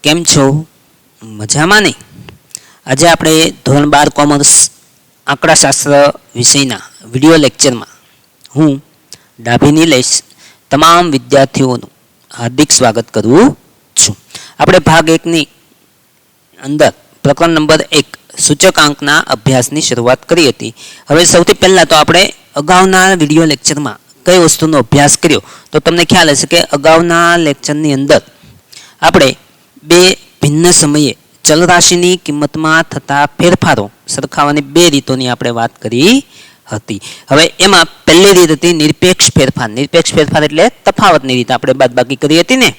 કેમ છો? મજામાં ને? આજે આપણે ધોરણ 12 કોમર્સ આંકડાશાસ્ત્ર વિષયના વિડિયો લેક્ચરમાં હું ડાભી નિલેશ તમામ વિદ્યાર્થીઓનું હાર્દિક સ્વાગત કરું છું. આપણે ભાગ 1ની અંદર પ્રકરણ નંબર 1 સૂચકાંકના અભ્યાસની શરૂઆત કરી હતી. હવે સૌથી પહેલાં તો આપણે અગાઉના વિડિયો લેક્ચરમાં કઈ વસ્તુનો અભ્યાસ કર્યો તો તમને ખ્યાલ હશે કે અગાઉના લેક્ચરની અંદર આપણે બે ભિન્ન સમયે ચલ રાશિની કિંમતમાં થતા ફેરફારો સરખાવવાની બે રીતોની આપણે વાત કરી હતી. હવે એમાં પહેલી રીત હતી નિરપેક્ષ ફેરફાર. નિરપેક્ષ ફેરફાર એટલે તફાવતની રીત આપણે બાદબાકી કરી હતી ને.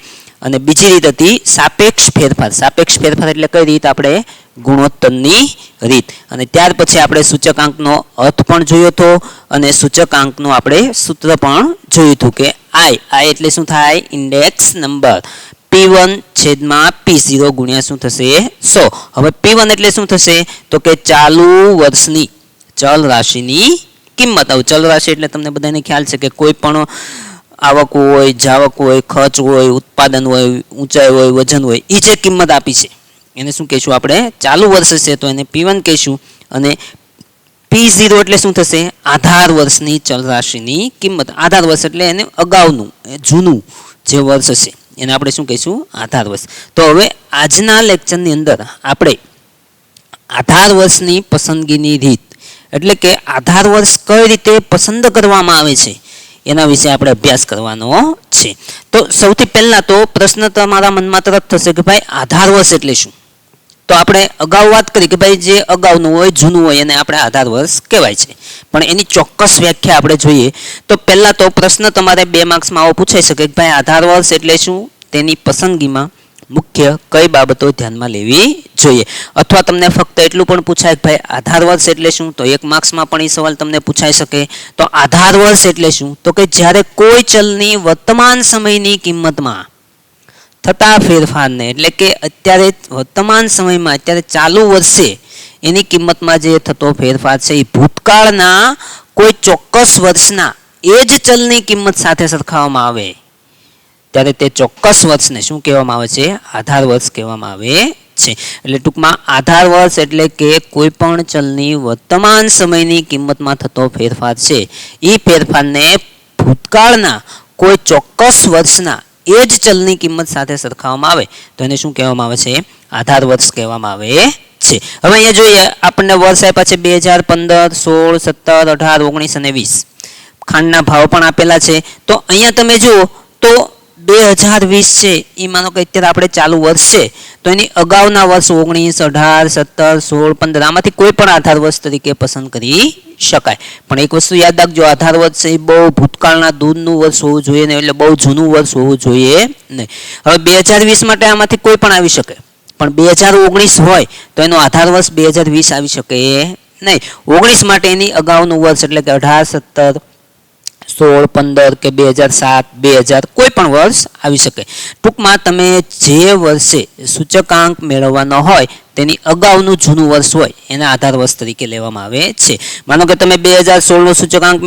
અને બીજી રીત હતી સાપેક્ષ ફેરફાર. સાપેક્ષ ફેરફાર એટલે કઈ રીત? આપણે ગુણોત્તરની રીત. અને ત્યાર પછી આપણે સૂચકાંકનો અર્થ પણ જોયો હતો અને સૂચકાંકનું આપણે સૂત્ર પણ જોયું હતું કે આઈ એટલે શું થાય? Index number. P1 છેદમાં P0 ગુણ્યા શું થશે? 100. હવે P1 એટલે શું થશે? તો કે ચાલુ વર્ષની ચલ રાશિની કિંમત. હવે ચલ રાશિ એટલે તમને બધાને ખ્યાલ છે કે કોઈ પણ આવક હોય, જાવક હોય, ખર્ચ હોય, ઉત્પાદન હોય, ઊંચાઈ હોય, વજન હોય, એ જે કિંમત આપી છે એને શું કહીશું આપણે? ચાલુ વર્ષ છે તો એને P1 કહીશું. અને P0 એટલે શું થશે? આધાર વર્ષની ચલ રાશિની કિંમત. આધાર વર્ષ એટલે એને અગાઉનું જૂનું જે વર્ષ હશે એને આપણે શું કહીશું? આધાર વર્ષ. તો હવે આજના લેક્ચરની અંદર આપણે આધાર વર્ષની પસંદગીની રીત એટલે કે આધાર વર્ષ કઈ રીતે પસંદ કરવામાં આવે છે એના વિશે આપણે અભ્યાસ કરવાનો છે. તો સૌથી પહેલા તો પ્રશ્ન તમારા મનમાં તરત થશે કે ભાઈ આધાર વર્ષ એટલે શું? તો આપણે અગાઉ વાત કરી કે ભાઈ જે અગાઉનું હોય, જૂનું હોય એને આપણે આધાર વર્ષ કહેવાય છે. પણ એની ચોક્કસ વ્યાખ્યા આપણે જોઈએ તો પહેલાં તો પ્રશ્ન તમારે 2 માર્ક્સમાં આવો પૂછાઈ શકે કે ભાઈ આધાર વર્ષ એટલે શું? તેની પસંદગીમાં મુખ્ય કઈ બાબતો ધ્યાનમાં લેવી જોઈએ? અથવા તમને ફક્ત એટલું પણ પૂછાય કે ભાઈ આધાર વર્ષ એટલે શું? તો 1 માર્ક્સમાં પણ એ સવાલ તમને પૂછાઈ શકે. તો આધાર વર્ષ એટલે શું? તો કે જ્યારે કોઈ ચલની વર્તમાન સમયની કિંમતમાં થતા ફેરફારને એટલે કે અત્યારે વર્તમાન સમયમાં અત્યારે ચાલુ વર્ષે એની કિંમતમાં જે થતો ફેરફાર છે એ ભૂતકાળના કોઈ ચોક્કસ વર્ષના એ જ ચલની કિંમત સાથે સરખાવવામાં આવે ત્યારે તે ચોક્કસ વર્ષને શું કહેવામાં આવે છે? આધાર વર્ષ કહેવામાં આવે છે. એટલે ટૂંકમાં આધાર વર્ષ એટલે કે કોઈ પણ ચલની વર્તમાન સમયની કિંમતમાં થતો ફેરફાર છે એ ફેરફારને ભૂતકાળના કોઈ ચોક્કસ વર્ષના એ જ ચલની કિંમત સાથે સરખાવવામાં આવે તો એને શું કહેવામાં આવે છે? આધાર વર્ષ કહેવામાં આવે છે. હવે અહીંયા જોઈએ આપણને વર્ષ આપ્યા છે 2015, 16, 17, 18, 19 અને 20. ખાંડના ભાવ પણ આપેલા છે. તો અહીંયા તમે જુઓ તો 2020 છે એ માનો કે અત્યારે આપણે ચાલુ વર્ષ છે તો એની અગાઉના વર્ષ 19, 18, 17, 16, 15 આમાંથી કોઈ પણ આધાર વર્ષ તરીકે પસંદ કરી શકાય. પણ એક વસ્તુ યાદ રાખજો, આધાર વર્ષ છે એ બહુ ભૂતકાળના દૂરનું વર્ષ હોવું જોઈએ ને, એટલે બહુ જૂનું વર્ષ હોવું જોઈએ નહીં. હવે 2020 માટે આમાંથી કોઈ પણ આવી શકે, પણ 2019 હોય તો એનો આધાર વર્ષ 2020 આવી શકે નહીં. 19 માટે એની અગાઉનું વર્ષ એટલે કે 18, 17, 16, 15 કે 2007, 2000 કોઈ પણ વર્ષ આવી શકે. ટૂંકમાં તમે જે વર્ષે સૂચકાંક મેળવવાનો હોય તેની અગાઉનું જૂનું વર્ષ હોય એના આધાર વર્ષ તરીકે લેવામાં આવે છે. માનો કે તમે 2016નો સૂચકાંક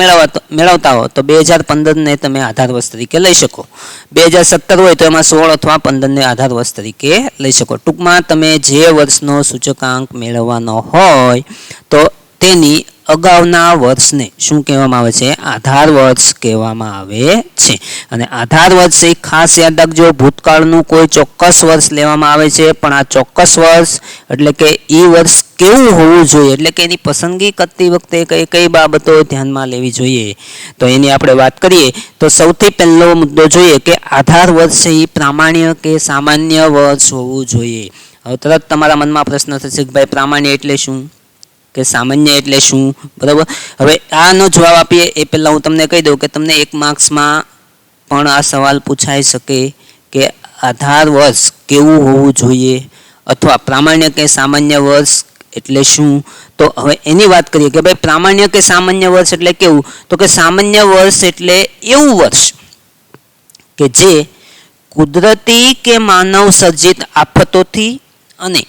મેળવતા હો તો 2015ને તમે આધાર વર્ષ તરીકે લઈ શકો. 2017 હોય તો એમાં 16 અથવા 15ને આધાર વર્ષ તરીકે લઈ શકો. ટૂંકમાં તમે જે વર્ષનો સૂચકાંક મેળવવાનો હોય તો તેની અગાઉના વર્ષને શું કહેવામાં આવે છે? આધાર વર્ષ કહેવામાં આવે છે. અને આધાર વર્ષ એ ખાસ યાદ રાખજો, ભૂતકાળનું કોઈ ચોક્કસ વર્ષ લેવામાં આવે છે, પણ આ ચોક્કસ વર્ષ એટલે કે એ વર્ષ કેવું હોવું જોઈએ એટલે કે એની પસંદગી કરતી વખતે કઈ કઈ બાબતો ધ્યાનમાં લેવી જોઈએ તો એની આપણે વાત કરીએ તો સૌથી પહેલો મુદ્દો જોઈએ કે આધાર વર્ષ છે એ પ્રામાણ્ય કે સામાન્ય વર્ષ હોવું જોઈએ. હવે તરત તમારા મનમાં પ્રશ્ન થશે કે ભાઈ પ્રામાણ્ય એટલે શું કે સામાન્ય એટલે શું? બરાબર. હવે આનો જવાબ આપીએ એ પહેલાં હું તમને કહી દઉં કે તમને 1 માર્ક્સમાં પણ આ સવાલ પૂછાઈ શકે કે આધાર વર્ષ કેવું હોવું જોઈએ અથવા પ્રામાણ્ય કે સામાન્ય વર્ષ એટલે શું? તો હવે એની વાત કરીએ કે ભાઈ પ્રામાણ્ય કે સામાન્ય વર્ષ એટલે કેવું? તો કે સામાન્ય વર્ષ એટલે એવું વર્ષ કે જે કુદરતી કે માનવ સર્જિત આફતોથી અને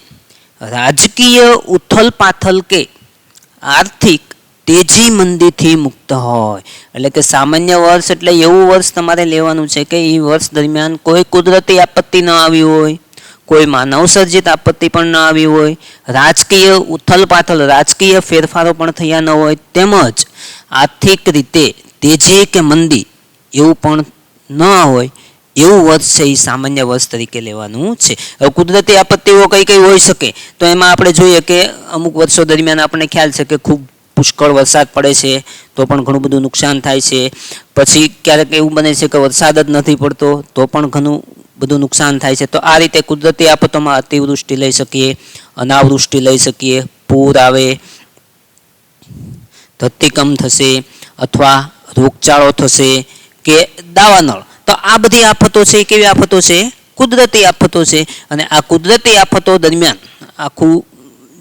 રાજકીય ઉથલપાથલ કે આર્થિક તેજી મંદીથી મુક્ત હોય. એટલે કે સામાન્ય વર્ષ એટલે એવું વર્ષ તમારે લેવાનું છે કે એ વર્ષ દરમિયાન કોઈ કુદરતી આપત્તિ ન આવી હોય, કોઈ માનવ સર્જિત આપત્તિ પણ ન આવી હોય, રાજકીય ઉથલપાથલ રાજકીય ફેરફારો પણ થયા ન હોય, તેમજ આર્થિક રીતે તેજી કે મંદી એવું પણ ન હોય, એવું વર્ષ છે એ સામાન્ય વર્ષ તરીકે લેવાનું છે. હવે કુદરતી આપત્તિઓ કઈ કઈ હોઈ શકે તો એમાં આપણે જોઈએ કે અમુક વર્ષો દરમિયાન આપણને ખ્યાલ છે કે ખૂબ પુષ્કળ વરસાદ પડે છે તો પણ ઘણું બધું નુકસાન થાય છે. પછી ક્યારેક એવું બને છે કે વરસાદ જ નથી પડતો તો પણ ઘણું બધું નુકસાન થાય છે. તો આ રીતે કુદરતી આફતોમાં અતિવૃષ્ટિ લઈ શકીએ, અનાવૃષ્ટિ લઈ શકીએ, પૂર આવે, ધરતીકંપ થશે અથવા રોગચાળો થશે કે દાવાનળ. તો આ બધી આફતો છે કેવી આફતો છે? કુદરતી આફતો છે. અને આ કુદરતી આફતો દરમિયાન આખું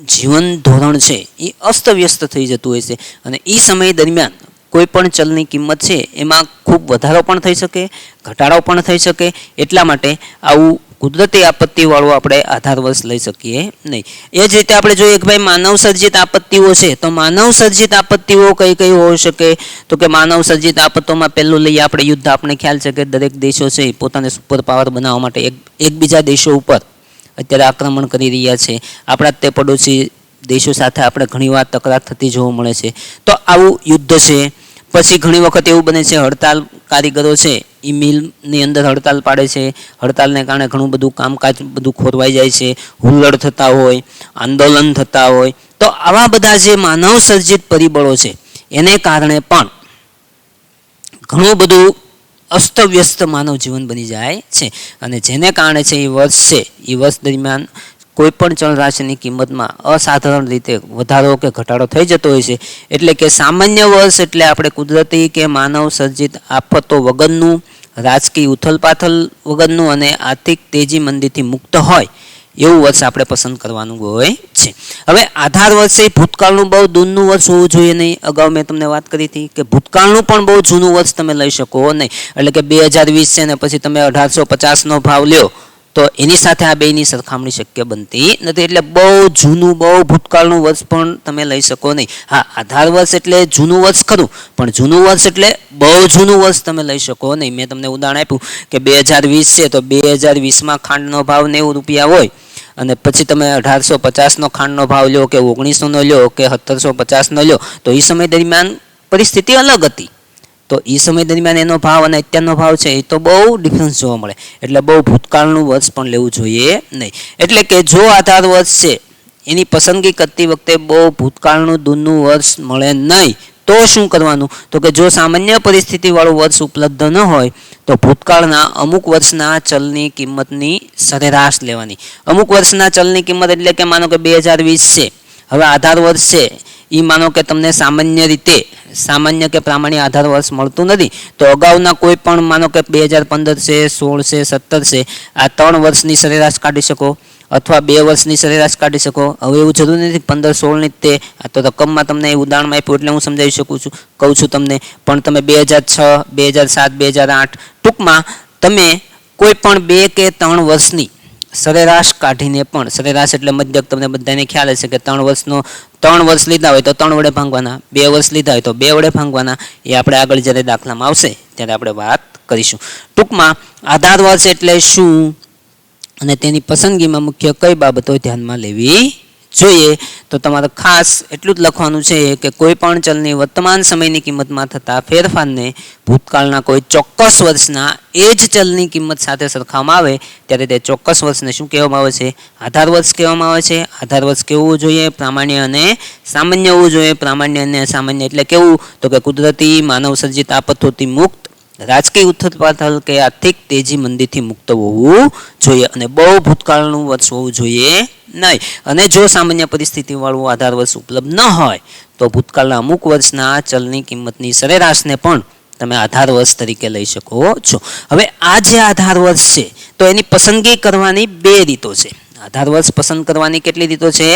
જીવન ધોરણ છે એ અસ્તવ્યસ્ત થઈ જતું હોય છે અને એ સમય દરમિયાન કોઈ પણ ચલની કિંમત છે એમાં ખૂબ વધારો પણ થઈ શકે, ઘટાડો પણ થઈ શકે. એટલા માટે આવું કુદરતી આપત્તિવાળું આપણે આધાર વર્ષ લઈ શકીએ નહીં. એ જ રીતે આપણે જોઈએ કે ભાઈ માનવ સર્જિત આપત્તિઓ છે તો માનવ સર્જિત આપત્તિઓ કઈ કઈ હોઈ શકે તો કે માનવ સર્જિત આફતોમાં પહેલું લઈએ આપણે યુદ્ધ. આપણે ખ્યાલ છે કે દરેક દેશો છે એ પોતાને સુપર પાવર બનાવવા માટે એકબીજા દેશો ઉપર અત્યારે આક્રમણ કરી રહ્યા છે. આપણા તે પડોશી દેશો સાથે આપણે ઘણીવાર તકરાર થતી જોવા મળે છે. તો આવું યુદ્ધ છે. પછી ઘણી વખત એવું બને છે હડતાલ કારીગરો છે એ મિલની અંદર હડતાલ પાડે છે. હડતાલને કારણે ઘણું બધું કામકાજ બધું ખોરવાઈ જાય છે, હુલ્લડ થતા હોય, આંદોલન થતા હોય. તો આવા બધા જે માનવ સર્જિત પરિબળો છે એને કારણે પણ ઘણું બધું અસ્તવ્યસ્ત માનવ જીવન બની જાય છે. અને જેને કારણે છે એ વર્ષ દરમિયાન કોઈ પણ ચલ રાશિની કિંમતમાં અસાધારણ રીતે વધારો કે ઘટાડો થઈ જતો હોય છે. એટલે કે સામાન્ય વર્ષ એટલે આપણે કુદરતી કે માનવ સર્જિત આફતો વગરનું, રાજકીય ઉથલપાથલ વગરનું અને આર્થિક તેજી મંદીથી મુક્ત હોય એવું વર્ષ આપણે પસંદ કરવાનું હોય છે. હવે આધાર વર્ષે ભૂતકાળનું બહુ દૂરનું વર્ષ હોવું જોઈએ નહીં. અગાઉ મેં તમને વાત કરી હતી કે ભૂતકાળનું પણ બહુ જૂનું વર્ષ તમે લઈ શકો નહીં. એટલે કે 2020 છે ને પછી તમે 1850નો ભાવ લ્યો તો એની સાથે આ બેની સરખામણી શક્ય બનતી નથી. એટલે બહુ જૂનું બહુ ભૂતકાળનું વર્ષ પણ તમે લઈ શકો નહીં. હા, આધાર વર્ષ એટલે જૂનું વર્ષ ખરું, પણ જૂનું વર્ષ એટલે બહુ જૂનું વર્ષ તમે લઈ શકો નહીં. મેં તમને ઉદાહરણ આપ્યું કે 2020 છે તો 2020માં ખાંડનો ભાવ 90 રૂપિયા હોય અને પછી તમે 1850નો ખાંડનો ભાવ લ્યો કે 1900નો લ્યો કે 1750નો લ્યો તો એ સમય દરમિયાન પરિસ્થિતિ અલગ હતી. તો એ સમય દરમિયાન એનો ભાવ અને અત્યારનો ભાવ છે એ તો બહુ ડિફરન્સ જોવા મળે. એટલે બહુ ભૂતકાળનું વર્ષ પણ લેવું જોઈએ નહીં. એટલે કે જો આધાર વર્ષ છે એની પસંદગી કરતી વખતે બહુ ભૂતકાળનું દૂરનું વર્ષ મળે નહીં તો શું કરવાનું? તો કે જો સામાન્ય પરિસ્થિતિવાળું વર્ષ ઉપલબ્ધ ન હોય તો ભૂતકાળના અમુક વર્ષના ચલની કિંમતની સરેરાશ લેવાની. અમુક વર્ષના ચલની કિંમત એટલે કે માનો કે 2020 છે, હવે આધાર વર્ષ છે એ માનો કે તમને સામાન્ય કે પ્રામાણિક આધાર વર્ષ મળતું નથી તો અગાઉના કોઈ પણ માનો કે 2015 છે, 16 છે, 17 છે, આ 3 વર્ષની સરેરાશ કાઢી શકો અથવા 2 વર્ષની સરેરાશ કાઢી શકો. હવે એવું જરૂરી નથી 15, 16ની તે આ તો રકમમાં તમને ઉદાહરણમાં આપ્યું એટલે હું સમજાવી શકું છું, કહું છું તમને. પણ તમે 2006, 2007, 2008 ટૂંકમાં તમે કોઈ પણ 2 કે 3 વર્ષની સરેરાશ કાઢીને પણ, સરેરાશ એટલે મધ્યક, તમને બધાને ખ્યાલ હશે કે 3 વર્ષ લીધા હોય તો 3 વડે ભાંગવાના, 2 વર્ષ લીધા હોય તો 2 વડે ભાંગવાના. એ આપણે આગળ જ્યારે દાખલામાં આવશે ત્યારે આપણે વાત કરીશું. ટૂંકમાં આધાર વર્ષ એટલે શું અને તેની પસંદગીમાં મુખ્ય કઈ બાબતો ધ્યાનમાં લેવી જોઈએ તો તમારે ખાસ એટલું જ લખવાનું છે કે કોઈ પણ ચલની વર્તમાન સમયની કિંમતમાં થતા ફેરફારને ભૂતકાળના કોઈ ચોક્કસ વર્ષના એ જ ચલની કિંમત સાથે સરખાવવામાં આવે ત્યારે તે ચોક્કસ વર્ષને શું કહેવામાં આવે છે? આધાર વર્ષ કહેવામાં આવે છે. આધાર વર્ષ કેવું હોવું જોઈએ? પ્રામાણ્ય અને સામાન્ય હોવું જોઈએ. પ્રામાણ્ય અને સામાન્ય એટલે કેવું? તો કે કુદરતી માનવ સર્જિત આપત્તિથી મુક્ત, રાજકીય ઉથલપાથલ કે આર્થિક તેજી મંદીથી મુક્ત હોવું જોઈએ અને બહુ ભૂતકાળનું વર્ષ હોવું જોઈએ નહીં. અને જો સામાન્ય પરિસ્થિતિવાળું આધાર વર્ષ ઉપલબ્ધ ન હોય તો ભૂતકાળના અમુક વર્ષના ચલની કિંમતની સરેરાશને પણ તમે આધાર વર્ષ તરીકે લઈ શકો છો. હવે આ જે આધાર વર્ષ છે તો એની પસંદગી કરવાની 2 રીતો છે. આધાર વર્ષ પસંદ કરવાની કેટલી રીતો છે?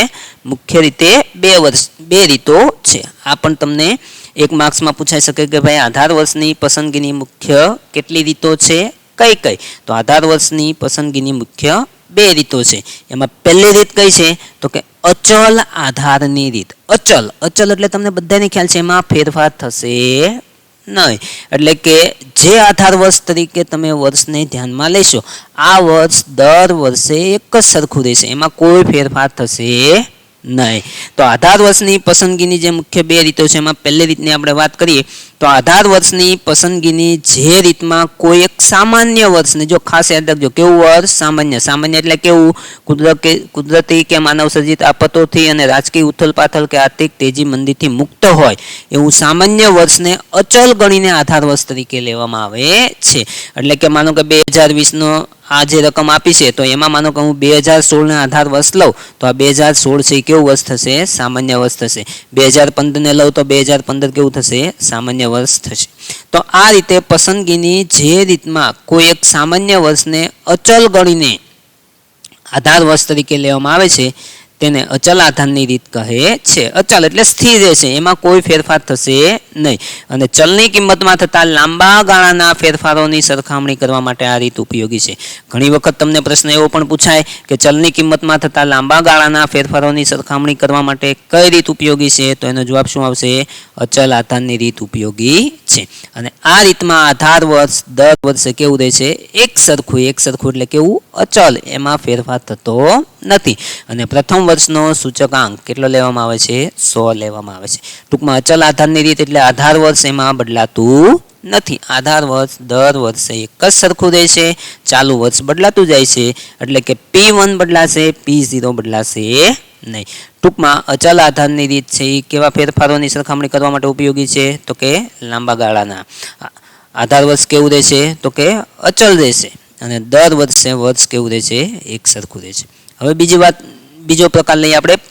મુખ્ય રીતે 2 રીતો છે. આ પણ તમને 1 માર્ક્સમાં પૂછાઈ શકે કે ભાઈ આધાર વર્ષની પસંદગીની મુખ્ય કેટલી રીતો છે, કઈ? તો આધાર વર્ષની પસંદગીની મુખ્ય 2 રીતો છે. એમાં પહેલી રીત કઈ છે તો કે અચલ આધારની રીત. અચલ એટલે તમને બધાને ખ્યાલ છે એમાં ફેરફાર થશે નહીં. એટલે કે જે આધાર વર્ષ તરીકે તમે વર્ષને ધ્યાનમાં લેશો આ વર્ષ દર વર્ષે એક જ સરખું રહેશે, એમાં કોઈ ફેરફાર થશે નહીં. તો આધાર વર્ષની પસંદગીની જે મુખ્ય બે રીતો છે એમાં પહેલી રીતની આપણે વાત કરીએ તો આધાર વર્ષની પસંદગીની જે રીતમાં કોઈ એક સામાન્ય વર્ષને, જો ખાસ યાદ રાખજો કેવું વર્ષ, સામાન્ય. સામાન્ય એટલે કેવું, કુદરતી કે માનવ સર્જિત આફતોથી અને રાજકીય ઉથલપાથલ કે આર્થિક તેજી મંદીથી મુક્ત હોય એવું સામાન્ય વર્ષને અચલ ગણીને આધાર વર્ષ તરીકે લેવામાં આવે છે. એટલે કે માનો કે 2020નો આ જે રકમ આપી છે તો એમાં માનો કે હું 2016 આધાર વર્ષ લઉં તો આ 2016 છે એ કેવું વર્ષ થશે, સામાન્ય વર્ષ થશે. 2015 ને લઉં તો 2015 કેવું થશે, સામાન્ય વર્ષ થશે. તો આ રીતે પસંદગીની જે રીતમાં કોઈ એક સામાન્ય વર્ષને અચલ ગણીને આધાર વર્ષ તરીકે લેવામાં આવે છે તેને અચલ આધારની રીત કહે છે. અચલ એટલે સ્થિર રહેશે, એમાં કોઈ ફેરફાર થશે નહીં. અને ચલની કિંમતમાં થતા લાંબા ગાળાના ફેરફારોની સરખામણી કરવા માટે આ રીત ઉપયોગી છે. ઘણી વખત તમને પ્રશ્ન એવો પણ પૂછાય કે ચલની કિંમતમાં થતા લાંબા ગાળાના ફેરફારોની સરખામણી કરવા માટે કઈ રીત ઉપયોગી છે, તો એનો જવાબ શું આવશે, અચલ આધારની રીત ઉપયોગી છે. અને આ રીતમાં આધાર વર્ષ દર વર્ષે કેવું રહે છે, એક સરખું એટલે કેવું, અચલ, એમાં ફેરફાર થતો નથી. અને પ્રથમ વર્ષનો સૂચકાંક કેટલો લેવામાં આવે છે, 100 લેવામાં આવે છે. ટૂંકમાં અચલ આધારની રીત એટલે આધાર વર્ષ એમાં બદલાતું નથી. આધાર વર્ષ દર વર્ષે એક જ સરખું રહેશે, ચાલુ વર્ષ બદલાતું જાય છે. એટલે કે P1 બદલાશે, P0 બદલાશે નહીં. ટૂંકમાં અચલ આધારની રીત છે એ કેવા ફેરફારોની સરખામણી કરવા માટે ઉપયોગી છે, તો કે લાંબા ગાળાના. આધાર વર્ષ કેવું રહેશે, તો કે અચલ રહેશે. અને દર વર્ષે વર્ષ કેવું રહેશે, એક સરખું રહેશે. હવે બીજો પ્રકાર લઈએ આપણે